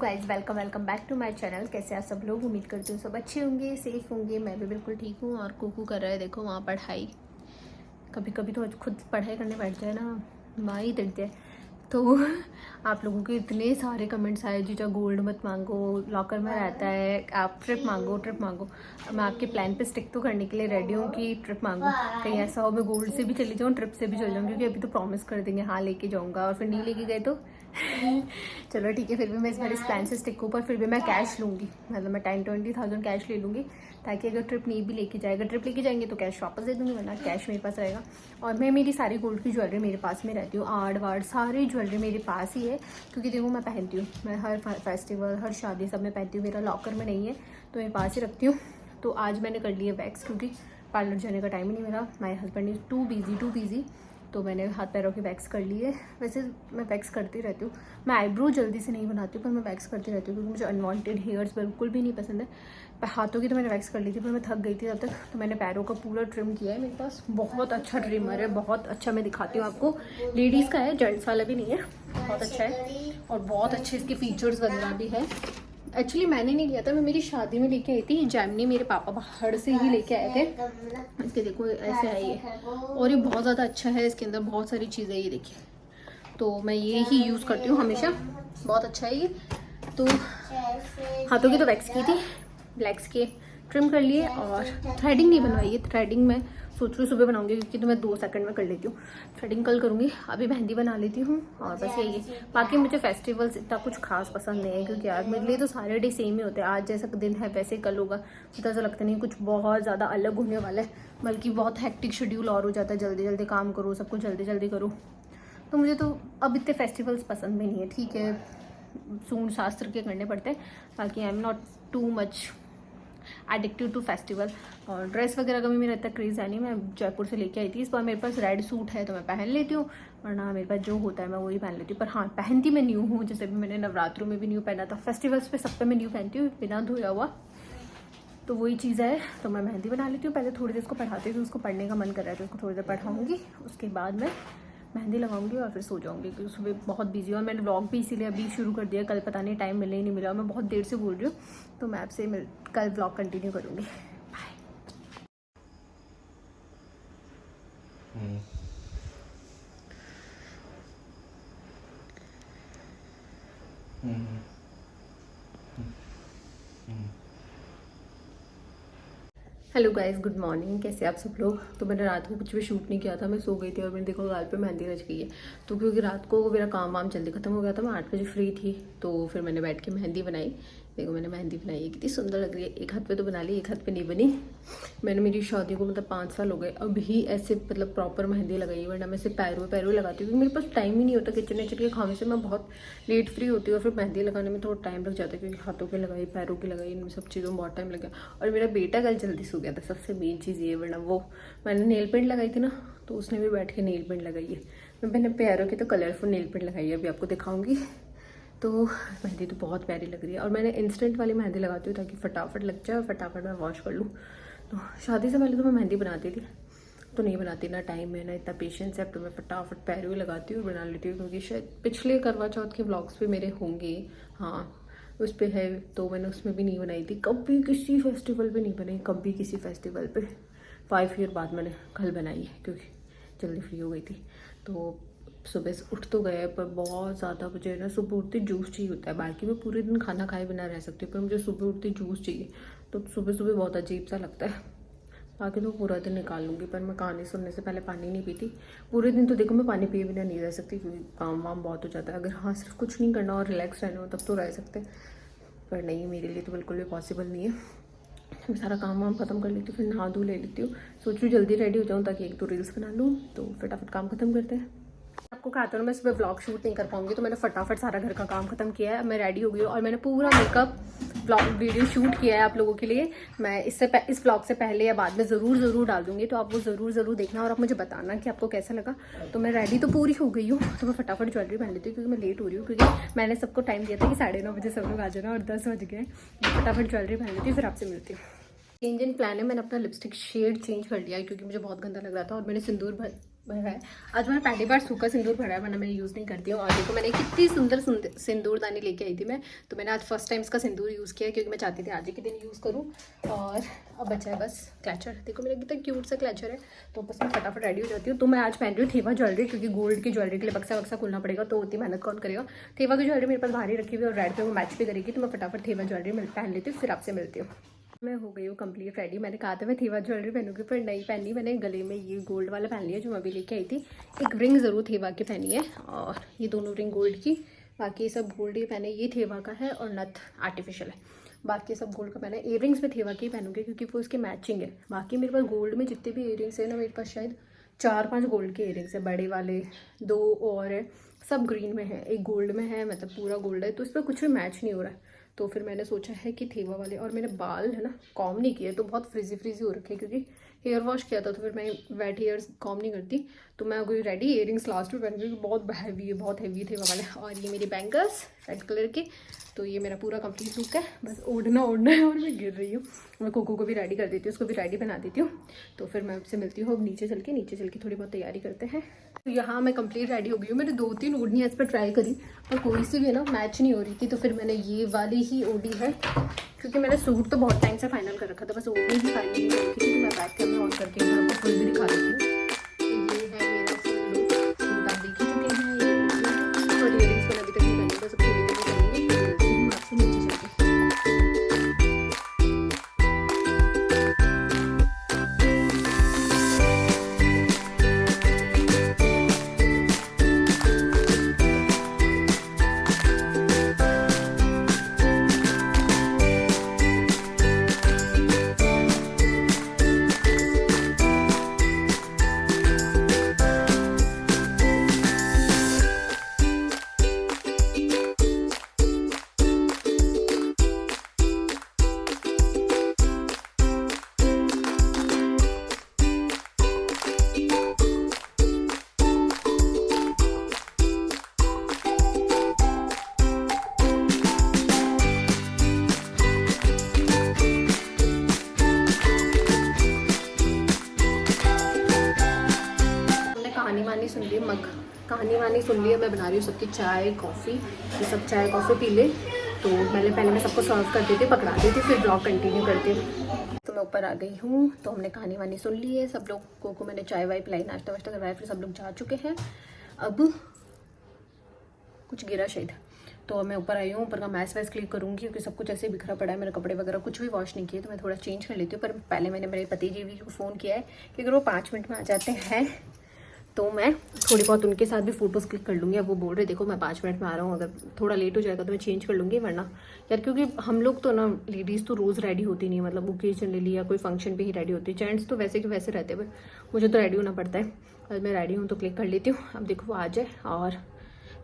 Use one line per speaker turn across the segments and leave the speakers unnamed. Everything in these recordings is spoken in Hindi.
Guys, welcome back to my channel. कैसे आप सब लोग? उम्मीद करती हूँ सब अच्छे होंगे, सेफ होंगे। मैं भी बिल्कुल ठीक हूँ। और कुकू कर रहा है, देखो वहाँ पढ़ाई। कभी कभी तो खुद पढ़ाई करने बैठ जाए ना, माँ ही दिख जाए। तो आप लोगों के इतने सारे कमेंट्स आए, जीजा गोल्ड मत मांगो, लॉकर में रहता है, आप ट्रिप मांगो। मैं आपके प्लान पे स्टिक तो करने के लिए रेडी हूँ कि ट्रिप मांगो। कहीं ऐसा हो मैं गोल्ड से भी चली जाऊँ, ट्रिप से भी चली जाऊँ, क्योंकि अभी तो प्रॉमिस कर देंगे हाँ लेके जाऊँगा, और फिर नहीं लेके गए तो चलो ठीक है। फिर भी मैं इस बार इस प्लान से स्टिक हूँ, पर फिर भी मैं कैश लूँगी। मतलब मैं 10-20,000 कैश ले लूँगी, ताकि अगर ट्रिप नहीं भी लेके जाएगा, ट्रिप लेके जाएंगे तो कैश वापस दे दूँगी, वरना कैश मेरे पास रहेगा। और मैं मेरी सारी गोल्ड की ज्वेलरी मेरे पास में रहती हूँ, आर्ट वार्ड सारी ज्वेलरी मेरे पास ही है, क्योंकि देखो मैं पहनती हूँ, मैं हर फेस्टिवल हर शादी सब में पहनती हूँ। मेरा लॉकर में नहीं है तो मैं पास ही रखती हूँ। तो आज मैंने कर लिया वैक्स, क्योंकि पार्लर जाने का टाइम ही नहीं मिला। My husband is too busy. तो मैंने हाथ पैरों के वैक्स कर लिए। वैसे मैं वैक्स करती रहती हूँ। मैं आईब्रो जल्दी से नहीं बनाती हूँ, पर मैं वैक्स करती रहती हूँ, क्योंकि मुझे अनवांटेड हेयर्स बिल्कुल भी नहीं पसंद है। हाथों की तो मैंने वैक्स कर ली थी, पर मैं थक गई थी तब तक। तो मैंने पैरों का पूरा ट्रिम किया है। मेरे पास बहुत अच्छा ट्रिमर है, बहुत अच्छा। मैं दिखाती हूँ आपको। लेडीज़ का है, जेंट्स वाला भी नहीं है। बहुत अच्छा है और बहुत अच्छे इसके फीचर्स वगैरह भी है। एक्चुअली मैंने नहीं लिया था, मैं मेरी शादी में लेके आई थी। जैमनी मेरे पापा बाहर से ही लेके आए थे। इसके देखो ऐसे है ये, और ये बहुत ज़्यादा अच्छा है। इसके अंदर बहुत सारी चीज़ें, ये देखिए। तो मैं ये ही यूज़ करती हूँ हमेशा, बहुत अच्छा है ये। तो हाथों की तो वैक्स की थी, लेग्स के ट्रिम कर लिए, और थ्रेडिंग नहीं बनवाई है। थ्रेडिंग मैं सोच रही हूँ सुबह बनाऊंगी, क्योंकि तो मैं 2 सेकंड में कर लेती हूँ। थ्रेडिंग कल करूँगी, अभी मेहंदी बना लेती हूँ, और बस यही है। बाकी मुझे फेस्टिवल्स इतना कुछ खास पसंद नहीं है, क्योंकि यार मेरे लिए तो सारे डे सेम ही होते हैं। आज जैसा दिन है वैसे कल होगा, तो ऐसा लगता नहीं कुछ बहुत ज़्यादा अलग होने वाला है, बल्कि बहुत हेक्टिक शेड्यूल और हो जाता है। जल्दी जल्दी काम करो, सब कुछ जल्दी जल्दी करो। तो मुझे तो अब इतने फेस्टिवल्स पसंद भी नहीं है। ठीक है, सूंड शास्त्र के करने पड़ते हैं, बाकी I am not too much addictive to festival. और ड्रेस वगैरह का भी मेरा इतना क्रेज़ है नहीं। मैं जयपुर से लेके आई थी, इस बार मेरे पास रेड सूट है तो मैं पहन लेती हूँ, वरना मेरे पास जो होता है मैं वही पहन लेती हूँ। पर हाँ, पहनती मैं न्यू हूँ। जैसे भी मैंने नवरात्रों में भी न्यू पहना था, फेस्टिवल्स पे सब पे मैं न्यू पहनती हूँ, बिना धोया हुआ। तो वही चीज़ है। तो मैं मेहंदी बना लेती हूँ। पहले थोड़ी देर उसको पढ़ाती थी, उसको पढ़ने का मन कर रहा है तो उसको थोड़ी देर पढ़ाऊँगी, उसके बाद मैं मेहंदी लगाऊंगी और फिर सो जाऊंगी, क्योंकि सुबह बहुत बिजी हूँ। और मैंने व्लॉग भी इसीलिए अभी शुरू कर दिया, कल पता नहीं टाइम मिले ही नहीं मिला। मैं बहुत देर से बोल रही हूँ, तो मैं आपसे कल व्लॉग कंटिन्यू करूँगी। Bye. Hello guys, good morning. कैसे आप सब लोग? तो मैंने रात को कुछ भी शूट नहीं किया था, मैं सो गई थी, और मैंने देखो गाल पे मेहंदी रच गई है। तो क्योंकि रात को मेरा काम वाम जल्दी खत्म हो गया था, मैं 8 बजे फ्री थी, तो फिर मैंने बैठ के मेहंदी बनाई। देखो मैंने मेहंदी बनाई है, कितनी सुंदर लग रही है। एक हाथ पे तो बना ली, एक हाथ पे नहीं बनी। मैंने मेरी शादी को मतलब 5 साल हो गए, अभी ऐसे मतलब प्रॉपर मेहंदी लगाई है, वरना मैं सिर्फ पैरों लगाती हूँ, क्योंकि मेरे पास टाइम ही नहीं होता। किचन के खाने से मैं बहुत लेट फ्री होती हूँ, और फिर मेहंदी लगाने में थोड़ा टाइम लग जाता है, क्योंकि हाथों पे लगाई, पैरों की लगाई, इन सब चीज़ों में बहुत टाइम लग गया। और मेरा बेटा कल जल्दी सो गया था, सबसे मेन चीज़ ये। वरना वो मैंने नेल पेंट लगाई थी ना, तो उसने भी बैठ के नेल पेंट लगाई है। मैंने पैरों की तो कलरफुल नेल पेंट लगाई है, अभी आपको दिखाऊंगी। तो मेहंदी तो बहुत प्यारी लग रही है, और मैंने इंस्टेंट वाली मेहंदी लगाती हूँ, ताकि फटाफट लग जाए और फटाफट मैं वॉश कर लूँ। तो शादी से पहले तो मैं मेहंदी बनाती थी, तो नहीं बनाती, ना टाइम है ना इतना पेशेंस है। तो मैं फटाफट पैरों ही लगाती हूँ, बना लेती हूँ, क्योंकि शायद पिछले करवा चौथ के व्लॉग्स भी मेरे होंगे, हाँ उस पर है। तो मैंने उसमें भी नहीं बनाई थी, कभी किसी फेस्टिवल पे नहीं बनाई, कभी किसी फेस्टिवल पे। 5 ईयर बाद मैंने कल बनाई है, क्योंकि जल्दी फ्री हो गई थी। तो सुबह से उठ तो गए, पर बहुत ज़्यादा मुझे ना सुबह उठते जूस चाहिए होता है। बाकी मैं पूरे दिन खाना खाए बिना रह सकती हूँ, पर मुझे सुबह उठते जूस चाहिए। तो सुबह सुबह बहुत अजीब सा लगता है। बाकी तो पूरा दिन निकाल लूँगी, पर मैं कहानी सुनने से पहले पानी नहीं पीती पूरे दिन। तो देखो मैं पानी पिए बिना नहीं रह सकती, क्योंकि काम वाम बहुत हो जाता है। अगर हाँ सिर्फ कुछ नहीं करना और रिलैक्स रहना हो तब तो रह सकते, पर नहीं, मेरे लिए तो बिल्कुल भी पॉसिबल नहीं है। मैं सारा काम वाम खत्म कर लेती हूँ, फिर नहा धो ले लेती हूँ। सोच रही हूँ जल्दी रेडी हो जाऊँ, ताकि 1-2 रील्स बना लूँ, तो फटाफट काम खत्म करते हैं। आपको कहा था ना मैं सुबह ब्लॉग शूट नहीं कर पाऊंगी, तो मैंने फटाफट सारा घर का काम खत्म किया है। मैं रेडी हो गई हूँ, और मैंने पूरा मेकअप ब्लॉग वीडियो शूट किया है आप लोगों के लिए। मैं इस ब्लॉग से पहले या बाद में ज़रूर डाल दूंगी, तो आप वो ज़रूर देखना, और आप मुझे बताना कि आपको कैसा लगा। तो मैं रेडी तो पूरी हो गई हूँ, तो मैं फटाफट ज्वेलरी पहन लेती हूँ, क्योंकि मैं लेट हो रही हूँ। क्योंकि मैंने सबको टाइम दिया था कि 9:30 बजे सब लोग आ जाना, और 10 बज गए। फटाफट ज्वेलरी पहन लेती हूँ, फिर आपसे मिलती हूँ। चेंज इन प्लान है, मैंने अपना लिपस्टिक शेड चेंज कर लिया है, क्योंकि मुझे बहुत गंदा लग रहा था। और मैंने सिंदूर है। आज मैंने पहली बार सूखा सिंदूर भरा है, वरना मैं यूज़ नहीं करती हूँ। और देखो मैंने कितनी सुंदर सिंदूरदानी लेके आई थी मैं, तो मैंने आज फर्स्ट टाइम इसका सिंदूर यूज़ किया क्योंकि मैं चाहती थी आज ही के दिन यूज़ करूँ। और अब बचा है बस क्लचर। देखो मेरा कितना क्यूट सा क्लचर है, तो बस मैं फटाफट रेडी हो जाती हूँ। तो मैं आज पहन रही हूँ थेवा ज्वेलरी, क्योंकि गोल्ड की ज्वेलरी के लिए बक्सा वक्सा खोलना पड़ेगा, तो उतनी मेहनत कौन करेगा। थेवा की ज्वेलरी मेरे पास भारी रखी हुई है और रेड पे वो मैच भी करेगी, तो मैं फटाफट थेवा ज्वेलरी पहन लेती हूँ, फिर आपसे मिलती हूँ। मैं हो गई हूँ कंप्लीट रेडी। मैंने कहा था मैं थेवा ज्वेलरी पहनूंगी, पर नहीं पहनी। मैंने गले में ये गोल्ड वाला पहन लिया जो मैं अभी लेके आई थी। एक रिंग ज़रूर थेवा की पहनी है, और ये दोनों रिंग गोल्ड की, बाकी सब गोल्ड ही पहने। ये थेवा का है और नथ आर्टिफिशियल है, बाकी सब गोल्ड का पहना है। इयर रिंग्स में थेवा की पहनूंगी क्योंकि वो उसके मैचिंग है। बाकी मेरे पास गोल्ड में जितने भी इयर रिंग्स है ना, मेरे पास शायद 4-5 गोल्ड के इयर रिंग्स है, बड़े वाले 2 और है, सब ग्रीन में है, एक गोल्ड में है, मतलब पूरा गोल्ड है, तो इस पर कुछ भी मैच नहीं हो रहा है। तो फिर मैंने सोचा है कि थेवा वाले। और मेरे बाल है ना कॉम नहीं किए, तो बहुत फ्रिजी फ्रिजी हो रखे हैं क्योंकि हेयर वॉश किया था, तो फिर मैं वेट हेयर्स कॉम नहीं करती। तो मैं अगर रेडी इयर रिंग्स लास्ट में पहनूंगी, बहुत हैवी है, बहुत हैवी थेवा वाले। और ये मेरी बैंगल्स रेड कलर के। तो ये मेरा पूरा कंप्लीट लुक है, बस ओढ़ना है। और मैं गिर रही हूँ। मैं कोको को भी रेडी कर देती हूँ, उसको भी रेडी बना देती हूँ। तो फिर मैं आपसे मिलती हूँ अब नीचे चल के थोड़ी बहुत तैयारी करते हैं। तो यहाँ मैं कंप्लीट रेडी हो गई हूँ। मैंने 2-3 ओढ़नी इस पर ट्राई करी, पर कोई सी भी ना मैच नहीं हो रही थी। तो फिर मैंने ये वाली ही ओढ़ी है, क्योंकि मैंने सूट तो बहुत टाइम से फाइनल कर रखा था, बस ओढ़नी ही फाइनल नहीं रखी थी। तो मैं बैक कैमरा ऑन करके यहाँ पर फुल भी दिखा देती हूँ। ये है मेरा फुल लुक, सूट आप देख ही चुके हैं। और इयरिंग्स मैंने अभी तक नहीं पहनी, बस अब थोड़ी देर में पहनेंगे। फिर आपसे नीचे चलते हैं। कहानी वानी सुन ली है। मैं बना रही हूँ सबकी चाय कॉफ़ी, ये सब चाय कॉफ़ी पी ले। तो पहले मैं सबको सर्व कर देती, पकड़ा देती, फिर ब्लॉग कंटिन्यू करती हूँ। तो मैं ऊपर आ गई हूँ, तो हमने कहानी वानी सुन ली है। सब लोग को मैंने चाय वाय पिलाई, नाश्ता वाश्ता करवाया, फिर सब लोग जा चुके हैं। अब कुछ गिरा शायद, तो मैं ऊपर आई हूँ। ऊपर का मैस वैस क्लीन करूँगी क्योंकि सब कुछ ऐसे बिखरा पड़ा है। मेरे कपड़े वगैरह कुछ भी वॉश नहीं किए, तो मैं थोड़ा चेंज कर लेती हूँ। पर पहले मैंने मेरे पति जी को फ़ोन किया है कि अगर वो 5 मिनट में आ जाते हैं तो मैं थोड़ी बहुत उनके साथ भी फ़ोटोज़ क्लिक कर लूँगी। अब वो बोल रहे देखो मैं 5 मिनट में आ रहा हूँ, अगर थोड़ा लेट हो जाएगा तो मैं चेंज कर लूँगी, वरना यार क्योंकि हम लोग तो ना लेडीज़ तो रोज़ रेडी होती नहीं है, मतलब ओकेजनली या कोई फंक्शन पे ही रेडी होती है। जेंट्स तो वैसे के वैसे रहते हैं, मुझे तो रेडी होना पड़ता है। और मैं रेडी हूँ तो क्लिक कर लेती हूँ। अब देखो वो आ जाए और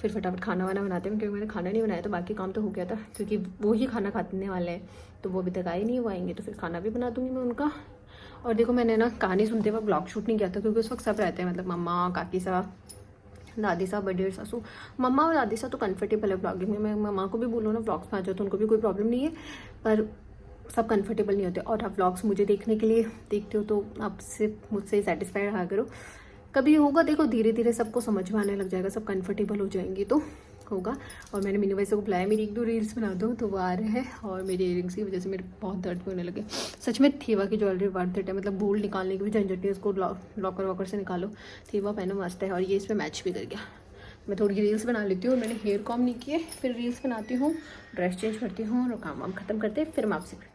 फिर फटाफट खाना वाना बनाते हैं, क्योंकि मैंने खाना नहीं बनाया, तो बाकी काम तो हो गया था, क्योंकि वो ही खाना खाने वाले हैं। तो वो अभी तक आए नहीं, वो आएंगे तो फिर खाना भी बना दूँगी मैं उनका। और देखो मैंने ना कहानी सुनते हुए ब्लॉग शूट नहीं किया था, क्योंकि उस वक्त सब रहते हैं, मतलब मम्मा, काकी साहब, दादी साहब, बड़े सासू। मम्मा और दादी साहब तो कंफर्टेबल है ब्लॉगिंग में। मैं मम्मा को भी बोलूँ ना ब्लॉग्स में आ जाओ, तो उनको भी कोई प्रॉब्लम नहीं है, पर सब कंफर्टेबल नहीं होते। और आप व्लॉग्स मुझे देखने के लिए देखते हो, तो आप सिर्फ मुझसे सेटिस्फाइड रहा करो। कभी होगा, देखो धीरे धीरे सबको समझ में आने लग जाएगा, सब कंफर्टेबल हो जाएंगे तो होगा। और मैंने मीनू भाई से को बुलाया, मेरी 1-2 रील्स बना दो, तो वो आ रहे हैं। और मेरे इयरिंग्स की वजह से मेरे बहुत दर्द होने लगे। सच में थेवा की ज्वेलरी वर्थ इट है, मतलब गोल्ड निकालने की भी झंझट नहीं है, उसको लॉकर वॉकर से निकालो, थेवा पहनो, मस्त है। और ये इस पर मैच भी कर गया। मैं थोड़ी रील्स बना लेती हूँ, मैंने हेयर कॉम नहीं किए, फिर रील्स बनाती हूँ, ड्रेस चेंज करती हूँ और काम वाम खत्म करते, फिर मैं आपसे करती हूँ।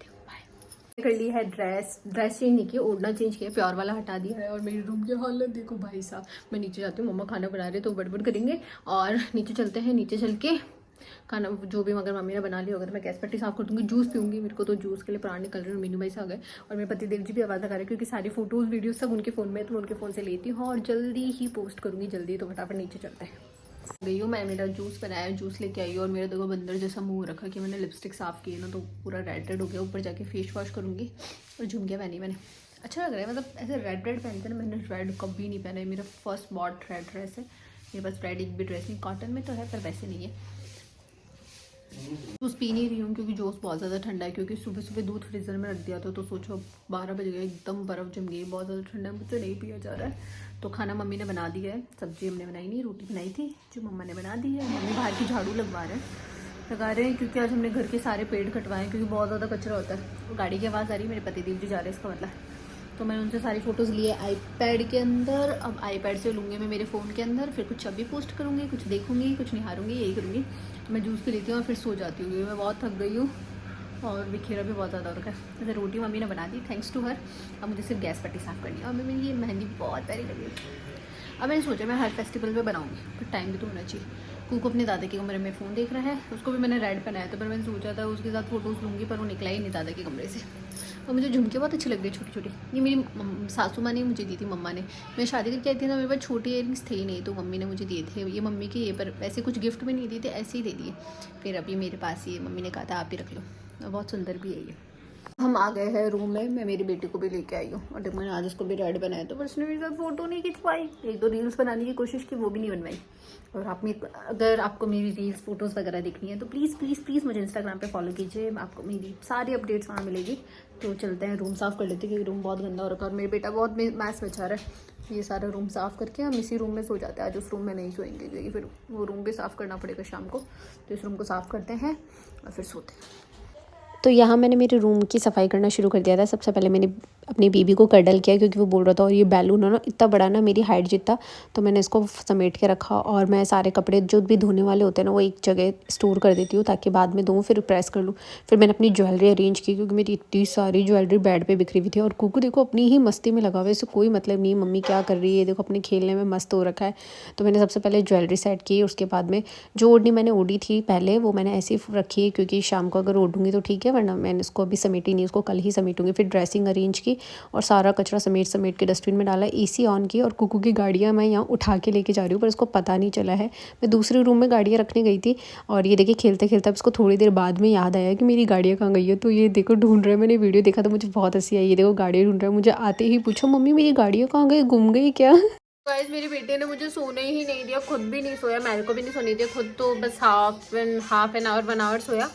कर ली है ड्रेस चेंज नहीं किया, ओढ़ना चेंज किया, प्योर वाला हटा दिया है। और मेरी रूम की हालत देखो भाई साहब। मैं नीचे जाती हूँ, मम्मा खाना बना रहे तो बड़बड़ करेंगे, और नीचे चलते हैं। नीचे चल के खाना जो भी मगर मम्मी ने बना लिया, अगर मैं गैस पट्टी साफ कर दूँगी, जूस पीऊँगी। मेरे को तो जूस के लिए प्राण निकल रहे हैं। मीनू भाई से आ गए और मेरे पति देव जी भी आवाज़ लगा रहे हैं, क्योंकि सारी फोटोज़ वीडियोज़ सब उनके फ़ोन में, तो मैं उनके फ़ोन से लेती हूँ और जल्दी ही पोस्ट करूँगी जल्दी। तो फटाफट नीचे चलते हैं। गई हूँ मैं, मेरा जूस बनाया, जूस लेके आई हूँ। और मेरे देखो बंदर जैसा मुंह रखा कि मैंने लिपस्टिक साफ़ की है ना, तो पूरा रेड हो गया। ऊपर जाके फेस वॉश करूँगी। और झुमकियाँ पहनी मैंने, अच्छा लग रहा है, मतलब ऐसे रेड पहनते ना, मैंने रेड कभी नहीं पहना है। मेरा फर्स्ट बॉट रेड ड्रेस है मेरे पास। रेड एक भी ड्रेस नहीं, कॉटन में तो है पर वैसे नहीं है। जूस पी नहीं रही हूँ क्योंकि जूस बहुत ज़्यादा ठंडा है, क्योंकि सुबह सुबह दूध फ्रीज़र में रख दिया था तो सोचो 12 बज गए, एकदम बर्फ़ जम गई, बहुत ज़्यादा ठंडा है, मुझसे नहीं पिया जा रहा है। तो खाना मम्मी ने बना दिया है, सब्ज़ी हमने बनाई नहीं, रोटी बनाई थी जो मम्मा ने बना दी है। मम्मी बाहर की झाड़ू लगा रहे हैं क्योंकि आज हमने घर के सारे पेड़ कटवाए हैं, क्योंकि बहुत ज़्यादा कचरा होता है। गाड़ी की आवाज़ आ रही है, मेरे पति देव जी जा रहे हैं इसका मतलब। तो मैंने उनसे सारी फ़ोटोज़ लिए आईपैड के अंदर, अब आईपैड से लूँगी मैं मेरे फ़ोन के अंदर, फिर कुछ अभी पोस्ट करूँगी, कुछ देखूँगी, कुछ निहारूँगी, यही करूँगी। मैं जूस पी लेती हूँ और फिर सो जाती हूँ, मैं बहुत थक गई हूँ और बिखेरा भी बहुत ज़्यादा हो रखा है। जैसे रोटी मम्मी ने बना दी, थैंक्स टू हर। अब मुझे सिर्फ गैस पट्टी साफ़ करनी है और मेरी ये मेहंदी बहुत प्यारी लगी है। अब मैंने सोचा मैं हर फेस्टिवल पे बनाऊँगी, पर टाइम भी तो होना चाहिए। कुकू अपने दादा के कमरे में फ़ोन देख रहा है, उसको भी मैंने रेड पहनाया था, पर मैंने सोचा था उसके साथ फ़ोटोज़ लूँगी, पर वो निकला ही नहीं दादा के कमरे से। और मुझे झुमके बहुत अच्छे लग रहे छोटी छोटी, ये मेरी सासू माँ ने मुझे दी थी, मम्मा ने। मैं शादी करके आई थी ना, मेरे पास छोटे इयरिंग्स थे ही नहीं, तो मम्मी ने मुझे दिए थे, ये मम्मी के ये, पर वैसे कुछ गिफ्ट में नहीं दिए थे, ऐसे ही दे दिए। फिर अभी मेरे पास ही मम्मी ने कहा था आप ही रख लो, बहुत सुंदर भी है ये। हम आ गए हैं रूम में, मैं मेरी बेटी को भी लेके आई हूँ और मैंने आज उसको भी रेड बनाया, तो पर उसने मेरे साथ फ़ोटो नहीं खिंचवाई। एक दो रील्स बनाने की कोशिश की, वो भी नहीं बनवाई। और अगर आपको मेरी रील्स फोटोज़ वगैरह देखनी है तो प्लीज़ प्लीज़ प्लीज़ मुझे इंस्टाग्राम पे फॉलो कीजिए, आपको मेरी सारी अपडेट्स वहाँ मिलेगी। तो चलते हैं, रूम साफ़ कर लेते हैं क्योंकि रूम बहुत गंदा हो रखा है और मेरा बेटा बहुत मैस बचा रहा है। ये सारा रूम साफ़ करके हम इसी रूम में सो जाते हैं। आज उस रूम में नहीं सोएंगे क्योंकि फिर वो रूम भी साफ़ करना पड़ेगा शाम को, तो इस रूम को साफ़ करते हैं और फिर सोते हैं।
तो यहाँ मैंने मेरे रूम की सफाई करना शुरू कर दिया था। सबसे पहले मैंने अपनी बेबी को कडल किया क्योंकि वो बोल रहा था, और ये बैलून है ना इतना बड़ा ना, मेरी हाइट जितना, तो मैंने इसको समेट के रखा। और मैं सारे कपड़े जो भी धोने वाले होते हैं ना वो एक जगह स्टोर कर देती हूँ ताकि बाद में धोऊँ फिर प्रेस कर लूँ। फिर मैंने अपनी ज्वेलरी अरेंज की क्योंकि मेरी इतनी सारी ज्वेलरी बेड पर बिखरी हुई थी। और कुकू देखो अपनी ही मस्ती में लगा हुआ है, इससे कोई मतलब नहीं मम्मी क्या कर रही है, देखो अपने खेलने में मस्त हो रखा है। तो मैंने सबसे पहले ज्वेलरी सेट की, उसके बाद में जो ओढ़नी मैंने ओढ़ी थी पहले वो मैंने ऐसे ही रखी है क्योंकि शाम को अगर ओढ़ूँगी तो ठीक है, वरना मैंने इसको अभी समेटी नहीं, उसको कल ही समेटूंगी। फिर ड्रेसिंग अरेंज की और सारा कचरा समेट के डस्टबिन में डाला, एसी ऑन की। और कुकू की गाड़ियाँ मैं यहाँ उठा के लेके जा रही हूँ, पर इसको पता नहीं चला है। मैं दूसरे रूम में गाड़ियाँ रखने गई थी और ये देखिए खेलते खेलते अब इसको थोड़ी देर बाद में याद आया कि मेरी गाड़ियाँ कहाँ गई है। तो ये देखो ढूंढ रहे हैं, मैंने वीडियो देखा तो मुझे बहुत हंसी आई। ये देखो गाड़ियाँ ढूंढ रहा है, मुझे आते ही पूछो मम्मी मेरी गाड़ियाँ कहाँ गई, गुम गई क्या।
गाइस मेरे बेटे ने मुझे सोने ही नहीं दिया, खुद भी नहीं सोया, मेरे को भी नहीं सोने दिया, खुद तो बस हाफ एन आवर 1 आवर सोया।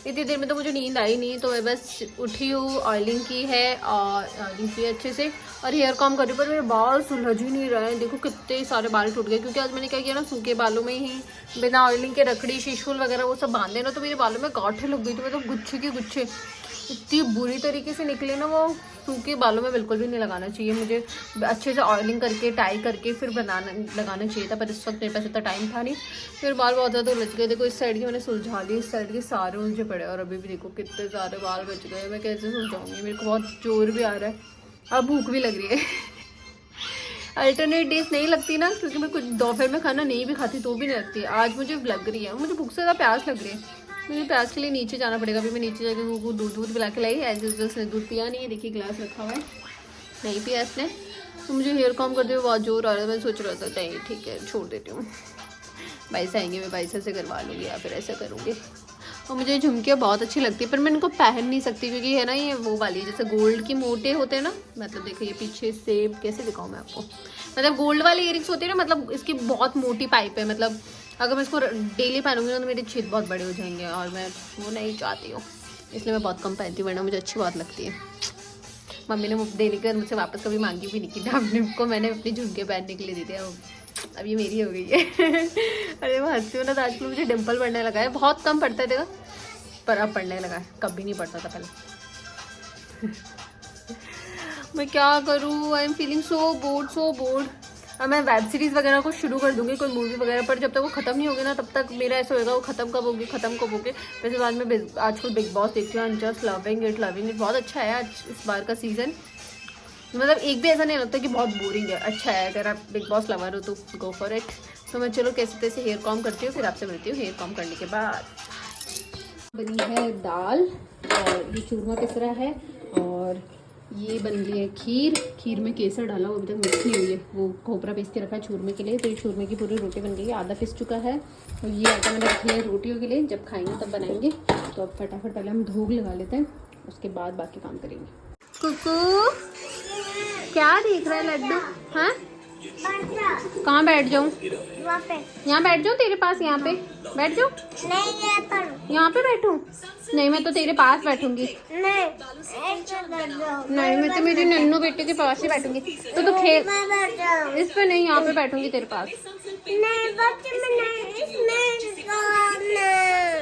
इतनी देर में तो मुझे नींद आई नहीं, तो मैं बस उठी हूँ, ऑयलिंग की है और ऑयलिंग की अच्छे से और हेयर कॉम कर रही हूँ। पर मेरे बाल सुलझ ही नहीं रहे हैं, देखो कितने सारे बाल टूट गए क्योंकि आज मैंने क्या किया ना, सूखे बालों में ही बिना ऑयलिंग के रखड़ी शिशुल वगैरह वो सब बांधे ना, तो मेरे बालों में गांठें लग गई। तो मतलब गुच्छे के गुच्छे इतनी बुरी तरीके से निकले ना, वो सूखे बालों में बिल्कुल भी नहीं लगाना चाहिए। मुझे अच्छे से ऑयलिंग करके टाई करके फिर लगाना चाहिए था, पर इस वक्त मेरे पास इतना टाइम था नहीं। फिर बाल बहुत ज़्यादा उलझ गए, देखो इस साइड की मैंने सुलझा ली, इस साइड के सारे उलझे पड़े और अभी भी देखो कितने सारे बाल बच गए। मैं कैसे सुलझाऊंगी, मेरे को बहुत जोर भी आ रहा है, अब भूख भी लग रही है। अल्टरनेट डेज नहीं लगती ना, क्योंकि मैं कुछ दोपहर में खाना नहीं भी खाती तो भी नहीं लगती। आज मुझे लग रही है, मुझे भूख से ज़्यादा प्यास लग रही है। मुझे प्यास के लिए नीचे जाना पड़ेगा। अभी मैं नीचे जाकर वो दूध पिला के लाई, एज यूजल उसने दूध पिया नहीं है, देखिए गिलास रखा हुआ है, नहीं पिया इसने। तो मुझे हेयर कॉम करते हुए बहुत जोर आ रहा है, मैं सोच रहा था नहीं ठीक है छोड़ देती हूँ, भाई से आएंगे मैं भाई से करवा लूँगी या फिर ऐसा करूँगी। और मुझे झुमकियाँ बहुत अच्छी लगती है, पर मैं इनको पहन नहीं सकती क्योंकि है ना ये वो वाली जैसे गोल्ड की मोटे होते हैं ना, मतलब देखो ये पीछे से कैसे दिखाऊँ मैं आपको, मतलब गोल्ड वाले इयरिंग्स होते हैं ना, मतलब इसकी बहुत मोटी पाइप है, मतलब अगर मैं इसको डेली पहनूंगी ना तो मेरे छेद बहुत बड़े हो जाएंगे और मैं वो नहीं चाहती हूँ, इसलिए मैं बहुत कम पहनती हूँ, वरना मुझे अच्छी बहुत लगती है। मम्मी ने देने के बाद मुझसे वापस कभी मांगी भी नहीं कि अपने को, मैंने अपनी झुमके पहनने के लिए दे दिया, अब ये मेरी हो गई है। अरे मैं हंसती हूँ ना, तो आजकल मुझे डिम्पल पड़ने लगा है, बहुत कम पड़ता है देखा, पर अब पड़ने लगा है, कभी नहीं पड़ता था पहले। मैं क्या करूँ, I am feeling so board. अब मैं वेब सीरीज़ वगैरह को शुरू कर दूंगी, कोई मूवी वगैरह, पर जब तक वो ख़त्म नहीं होगी ना तब तक मेरा ऐसा होगा वो ख़त्म कब होगी। वैसे बाद में आजकल बिग बॉस देखती हूँ, जस्ट लविंग इट बहुत अच्छा है आज इस बार का सीज़न, मतलब एक भी ऐसा नहीं लगता कि बहुत बोरिंग है, अच्छा है। अगर आप बिग बॉस लवर हो तो गो फॉर इट। तो मैं चलो कैसे तैसे हेयर कॉम करती हूँ, फिर आपसे मिलती हूँ हेयर कॉम करने के बाद। बनी है दाल और ये चूरमा पिस रहा है और ये बन रही है खीर में केसर डाला, वो अभी तक मिक्स नहीं हुई है, वो खोपरा पीस के रखा है चूरमे के लिए। तो ये चूरमे की पूरी रोटी बन गई है, आधा पिस चुका है और ये आटा मैंने रख लिया रोटियों के लिए, जब खाएंगे तब बनाएंगे। तो अब फटाफट पहले हम धूप लगा लेते हैं, उसके बाद बाकी काम करेंगे। कुकू क्या देख रहा है लड्डू, हाँ कहाँ बैठ जाऊँ, यहाँ बैठ जाऊँ तेरे पास, यहाँ पे बैठ जाऊँ, यहाँ पे बैठूं? नहीं, मैं तो तेरे पास बैठूंगी। नहीं, मैं तो मेरी नन्नू बेटे के पास ही बैठूंगी। तो खेल इस पे नहीं, यहाँ पे बैठूंगी तेरे पास।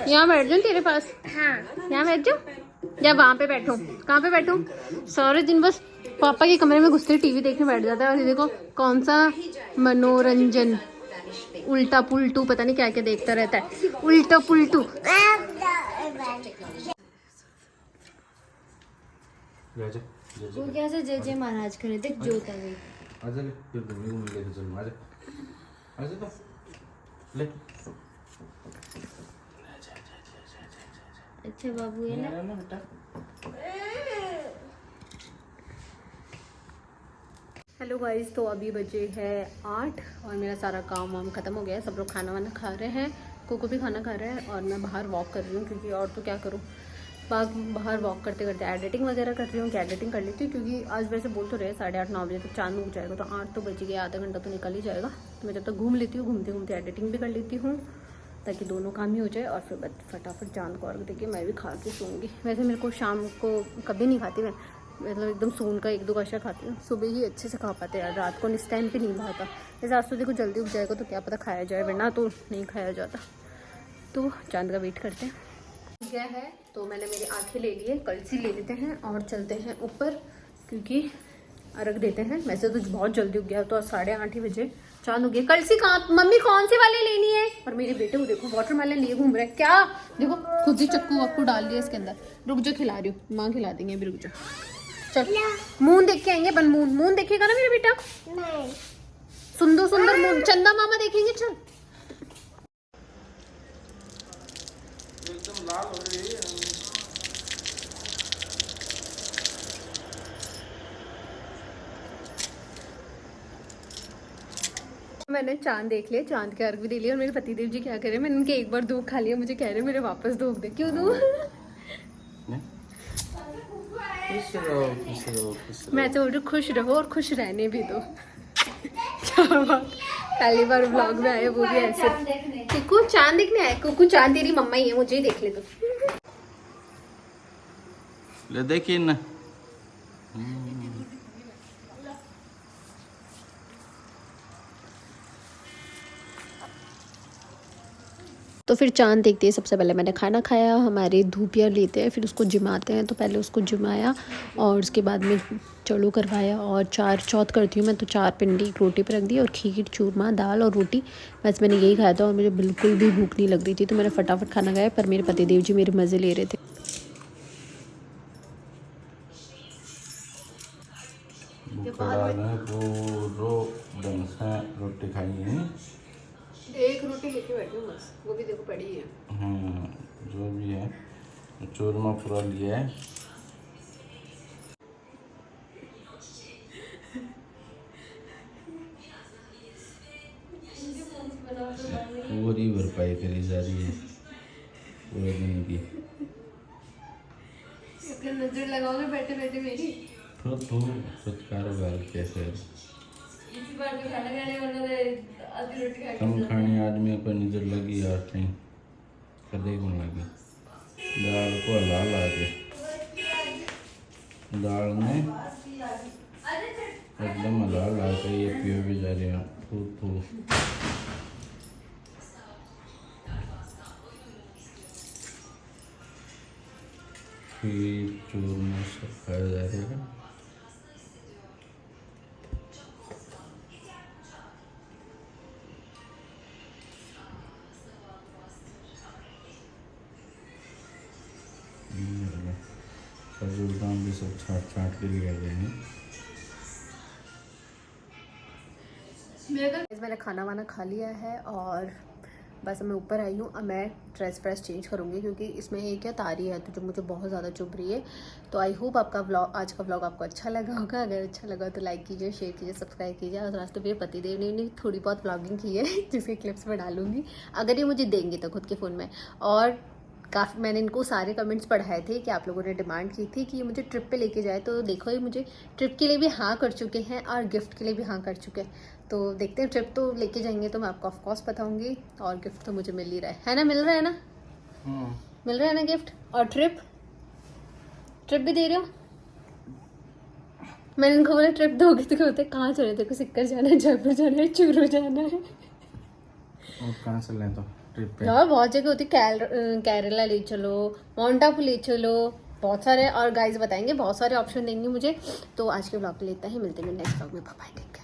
यहाँ बैठ जाऊँ तेरे पास? हाँ, यहाँ बैठ जाऊँ या वहाँ पे बैठूं? कहाँ पे बैठूं? सारे दिन बस पापा के कमरे में घुसते टीवी देखने बैठ जाता है। और ये देखो कौन सा मनोरंजन, उल्टा पुल्टू, पता नहीं क्या क्या देखता रहता है, उल्टा पुल्टू।
वो कैसे जय जय महाराज करे, देख जोत आ गई।
आजा ले, फिर मम्मी को लेके चलूँ। आजा आजा तो ले।
अच्छा बाबू है ना
बेटा।
हेलो गाइस, तो अभी बजे है 8 और मेरा सारा काम वाम ख़त्म हो गया है। सब लोग खाना वाना खा रहे हैं, कोको भी खाना खा रहे हैं और मैं बाहर वॉक कर रही हूँ क्योंकि और तो क्या करूँ। बाहर वॉक करते करते एडिटिंग वगैरह कर रही हूँ कि एडिटिंग कर लेती हूँ क्योंकि आज वैसे बोल तो रहे 8:30-9 बजे तक चांद उग जाएगा, तो 8 तो बज गया, आधा घंटा तो निकल ही जाएगा। तो मैं जब तक घूम लेती हूँ, घूमते घूमते एडिटिंग भी कर लेती हूँ ताकि दोनों काम ही हो जाए और फिर फटाफट चांद को अर्घ देके मैं भी खा के सोऊंगी। वैसे मेरे को शाम को कभी नहीं खाती मैं, मतलब एकदम सोन का 1-2 कशा खाती हूँ, सुबह ही अच्छे से खा पाते यार, रात को इस टाइम पे नहीं खाता। जैसे आज तो देखो जल्दी उग जाएगा तो क्या पता खाया जाए, वरना तो नहीं खाया जाता। तो चांद का वेट करते हैं। क्या है तो मैंने मेरी आंखें ले ली है, कलसी ले लेते हैं और चलते हैं ऊपर क्योंकि अर्घ देते हैं। वैसे तो बहुत जल्दी उग गया, तो 8:30 ही बजे चांद हो गया। कलसी कहाँ? मम्मी कौन सी वाली लेनी है? और मेरे बेटे को देखो वाटरमेलन लिए घूम रहा है। क्या देखो खुद ही चक्कू वक्कू डाल दिया इसके अंदर। रुक जा, खिला रही हूँ, माँ खिला देंगे अभी, रुक जा। चल मून देख के आएंगे, बन मून देखेगा ना मेरा बेटा? नहीं, सुंदर सुंदर मून चंदा मामा देखेंगे। चल
एकदम लाल हो रही है।
मैंने चांद देख लिया, चांद के अर्घ भी दे लिया और मेरे पतिदेव जी क्या करे, मैंने उनके एक बार दूध खा लिया, मुझे कह रहे मेरे वापस दूध दे। क्यों दूँ? मैं तो बोल रही खुश रहो और खुश रहने भी दो। क्या बात, पहली बार व्लॉग में आए वो भी ऐसे। कुकू चांद देखने आए? कुकू चांद तेरी मम्मा ही है, मुझे ही देख ले तो।
ले देखिए ना।
तो फिर चांद देखते हैं। सबसे पहले मैंने खाना खाया, हमारे धूपिया लेते हैं फिर उसको जिमाते हैं, तो पहले उसको जिमाया और उसके बाद में चलो करवाया और 4 चौथ करती हूँ मैं, तो 4 पिंडी एक रोटी पर रख दी और खीर, चूरमा, दाल और रोटी। बस मैंने यही खाया था और मुझे बिल्कुल भी भूख नहीं लग रही थी, तो मैंने फटाफट खाना खाया। पर मेरे पतिदेव जी मेरे मज़े ले रहे थे।
रोटी खाई है,
एक रोटी लेके बैठी हूँ बस, वो भी देखो पड़ी है।
जो भी है चूरमा पूरा लिया है। पूरी भरपाई करी जा रही है पूरे दिन की।
नजर लगाओगे बैठे बैठे मेरी?
तो कारोबार कैसे कम खाने आदमी को नजर लगी यार, कहीं कदे को लगी। दाल को हला ला के दाल में एकदम हला ला के ये पियो भी जा रहे हैं। फू खीर चूरमा सब खाया जा रहा है। खजूर दाम भी सब छाट के लिए गए हैं।
मैंने खाना वाना खा लिया है और बस मैं ऊपर आई हूँ। अब मैं ड्रेस चेंज करूँगी क्योंकि इसमें एक क्या तारी है तो जो मुझे बहुत ज़्यादा चुभ रही है। तो आई होप आपका व्लॉग, आज का व्लॉग आपको अच्छा लगा होगा। अगर अच्छा लगा तो लाइक कीजिए, शेयर कीजिए, सब्सक्राइब कीजिए। और आज तो मेरे पतिदेव ने थोड़ी बहुत व्लॉगिंग की है जिसके क्लिप्स मैं डालूंगी अगर ये मुझे देंगे तो खुद के फ़ोन में। और काफ़ी मैंने इनको सारे कमेंट्स पढ़ाए थे कि आप लोगों ने डिमांड की थी कि ये मुझे ट्रिप पे लेके जाए, तो देखो ये मुझे ट्रिप के लिए भी हाँ कर चुके हैं और गिफ्ट के लिए भी हाँ कर चुके हैं। तो देखते हैं, ट्रिप तो लेके जाएंगे तो मैं आपको ऑफकोर्स बताऊंगी और गिफ्ट तो मुझे मिल ही रहा है ना? मिल रहा है ना? मिल रहा है ना गिफ्ट। और ट्रिप भी दे रहे हो। मैंने इनको बोला ट्रिप दोगे तो कहते कहाँ चले, तेरे को सिक्कर जाना है, जयपुर जाना है, चूरू जाना है।
और कहाँ से लें तो ट्रिप पे?
यार बहुत जगह होती, केरला ले चलो, माउंट आबू ले चलो, बहुत सारे। और गाइस बताएंगे, बहुत सारे ऑप्शन देंगे मुझे। तो आज के ब्लॉग के लिए इतना ही, मिलते हैं नेक्स्ट ब्लॉग में। Bye bye, take care.